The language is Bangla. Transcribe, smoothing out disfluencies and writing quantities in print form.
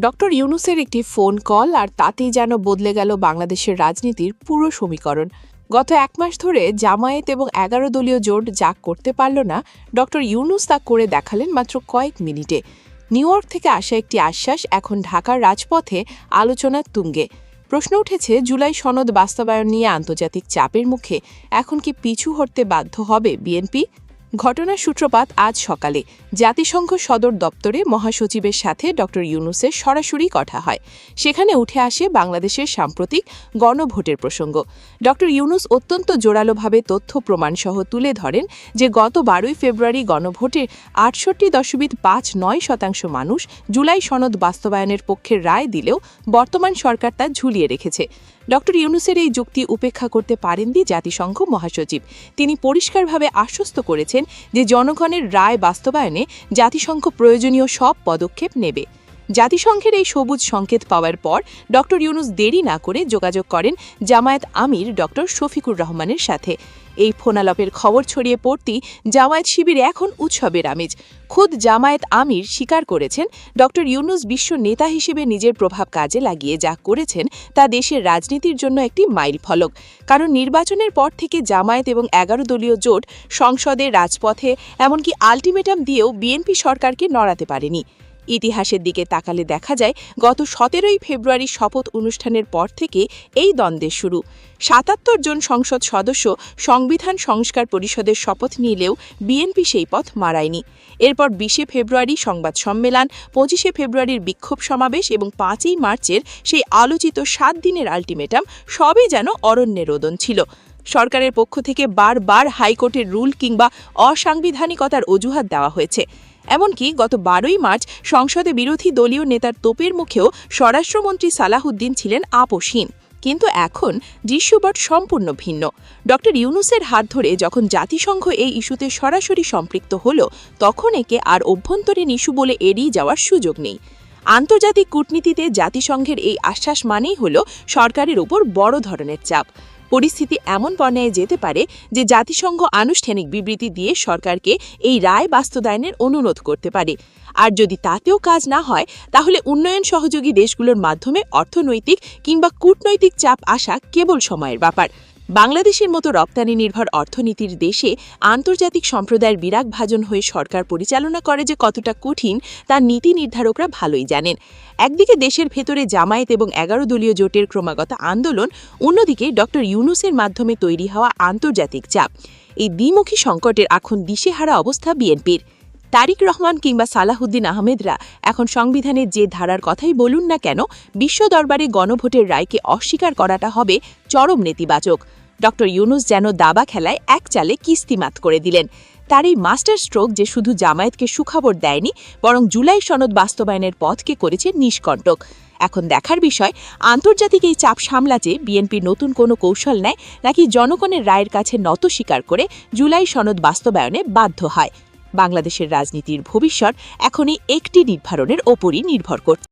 ডক্টর ইউনূসের একটি ফোন কল আর তাতেই যেন বদলে গেল বাংলাদেশের রাজনীতির পুরো সমীকরণ। গত এক মাস ধরে জামায়াত এবং ১১ দলীয় জোট যা করতে পারল না, ডক্টর ইউনূস তা করে দেখালেন মাত্র কয়েক মিনিটে। নিউ ইয়র্ক থেকে আসা একটি আশ্বাস এখন ঢাকার রাজপথে আলোচনার তুঙ্গে। প্রশ্ন উঠেছে, জুলাই সনদ বাস্তবায়ন নিয়ে আন্তর্জাতিক চাপের মুখে এখন কি পিছু হটতে বাধ্য হবে বিএনপি? ঘটনার সূত্রপাত আজ সকালে জাতিসংঘ সদর দপ্তরে মহাসচিবের সাথে ডক্টর ইউনূসের সরাসরি কথা হয়। সেখানে উঠে আসে বাংলাদেশের সাম্প্রতিক গণভোটের প্রসঙ্গ। ডক্টর ইউনূস অত্যন্ত জোরালোভাবে তথ্য প্রমাণসহ তুলে ধরেন যে গত ১২ ফেব্রুয়ারি গণভোটে ৬৮.৫৯% মানুষ জুলাই সনদ বাস্তবায়নের পক্ষের রায় দিলেও বর্তমান সরকার তা ঝুলিয়ে রেখেছে। ডক্টর ইউনূসের এই যুক্তি উপেক্ষা করতে পারেননি জাতিসংঘ মহাসচিব। তিনি পরিষ্কারভাবে আশ্বস্ত করেছেন যে জনগণের রায় বাস্তবায়নে জাতিসংঘ প্রয়োজনীয় সব পদক্ষেপ নেবে। জাতিসংঘের এই সবুজ সংকেত পাওয়ার পর ডক্টর ইউনূস দেরি না করে যোগাযোগ করেন জামায়াত আমির ডক্টর শফিকুর রহমানের সাথে। এই ফোনালাপের খবর ছড়িয়ে পড়তেই জামায়াত শিবিরে এখন উৎসবের আমেজ। খোদ জামায়াত আমির স্বীকার করেছেন, ডক্টর ইউনূস বিশ্ব নেতা হিসেবে নিজের প্রভাব কাজে লাগিয়ে যা করেছেন তা দেশের রাজনীতির জন্য একটি মাইলফলক। কারণ নির্বাচনের পর থেকে জামায়াত এবং ১১ দলীয় জোট সংসদে, রাজপথে, এমনকি আলটিমেটাম দিয়েও বিএনপি সরকারকে নড়াতে পারেনি। ইতিহাসের দিকে তাকালে দেখা যায়, গত ১৭ ফেব্রুয়ারি শপথ অনুষ্ঠানের পর থেকে এই দ্বন্দ্বের শুরু। ৭৭ জন সংসদ সদস্য সংবিধান সংস্কার পরিষদের শপথ নিলেও বিএনপি সেই পথ মারায়নি। এরপর ২০ ফেব্রুয়ারি সংবাদ সম্মেলন, ২৫ ফেব্রুয়ারির বিক্ষোভ সমাবেশ এবং ৫ই মার্চের সেই আলোচিত ৭ দিনের আলটিমেটাম সবই যেন অরণ্যে রোদন ছিল। সরকারের পক্ষ থেকে বারবার হাইকোর্টের রুল কিংবা অসাংবিধানিকতার অজুহাত দেওয়া হয়েছে। এমনকি গত ১২ মার্চ সংসদে বিরোধী দলীয় নেতার তোপের মুখেও স্বরাষ্ট্রমন্ত্রী সালাহউদ্দিন ছিলেন আপোষহীন। কিন্তু এখন দৃশ্যপট সম্পূর্ণ ভিন্ন। ডক্টর ইউনূসের হাত ধরে যখন জাতিসংঘ এই ইস্যুতে সরাসরি সম্পৃক্ত হল, তখন একে আর অভ্যন্তরীণ ইস্যু বলে এড়িয়ে যাওয়ার সুযোগ নেই। আন্তর্জাতিক কূটনীতিতে জাতিসংঘের এই আশ্বাস মানেই হল সরকারের উপর বড় ধরনের চাপ। পরিস্থিতি এমন পর্যায়ে যেতে পারে যে জাতিসংঘ আনুষ্ঠানিক বিবৃতি দিয়ে সরকারকে এই রায় বাস্তবায়নের অনুরোধ করতে পারে। আর যদি তাতেও কাজ না হয়, তাহলে উন্নয়ন সহযোগী দেশগুলোর মাধ্যমে অর্থনৈতিক কিংবা কূটনৈতিক চাপ আসা কেবল সময়ের ব্যাপার। বাংলাদেশের মতো রপ্তানি নির্ভর অর্থনীতির দেশে আন্তর্জাতিক সম্প্রদায়ের বিরাগভাজন হয়ে সরকার পরিচালনা করে যে কতটা কঠিন, তা নীতি নির্ধারকরা ভালোই জানেন। একদিকে দেশের ভেতরে জামায়াত এবং ১১ দলীয় জোটের ক্রমাগত আন্দোলন, অন্যদিকে ডক্টর ইউনূসের মাধ্যমে তৈরি হওয়া আন্তর্জাতিক চাপ। এই দ্বিমুখী সংকটের এখন দিশেহারা অবস্থা বিএনপির। তারিক রহমান কিংবা সালাহউদ্দিন আহমেদরা এখন সংবিধানের যে ধারার কথাই বলুন না কেন, বিশ্ব দরবারে গণভোটের রায়কে অস্বীকার করাটা হবে চরম নেতিবাচক। ডক্টর ইউনূস যেন দাবা খেলায় এক চালে কিস্তিমাত করে দিলেন। তার এই মাস্টার স্ট্রোক যে শুধু জামায়াতকে সুখবর দেয়নি, বরং জুলাই সনদ বাস্তবায়নের পথকে করেছে নিষ্কণ্টক। এখন দেখার বিষয়, আন্তর্জাতিক এই চাপ সামলাতে বিএনপি নতুন কোনো কৌশল নেয় নাকি জনগণের রায়ের কাছে নত স্বীকার করে জুলাই সনদ বাস্তবায়নে বাধ্য হয়। বাংলাদেশের রাজনীতির ভবিষ্যৎ এখন এই একটি নির্ধারণের ওপরই নির্ভর করছে।